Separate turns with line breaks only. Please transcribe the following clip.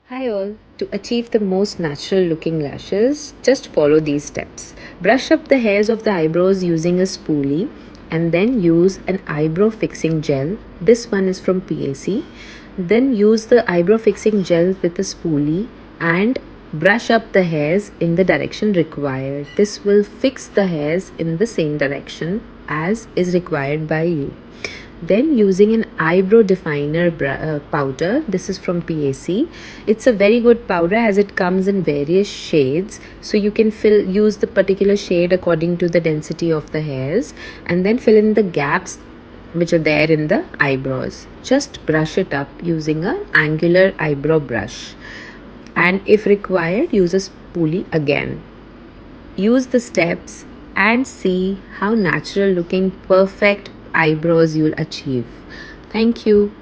Hi all. To achieve the most natural looking lashes, just follow these steps. Brush up the hairs of the eyebrows using a spoolie and then use an eyebrow fixing gel. This one is from PAC. Then use the eyebrow fixing gel with a spoolie and brush up the hairs in the direction required. This will fix the hairs in the same direction as is required by you. Then using an eyebrow definer powder, this is from PAC. It's a very good powder as it comes in various shades, so you can use the particular shade according to the density of the hairs and then fill in the gaps which are there in the eyebrows. Just brush it up using a angular eyebrow brush, and if required use a spoolie again. Use the steps and see how natural looking perfect eyebrows you'll achieve. Thank you.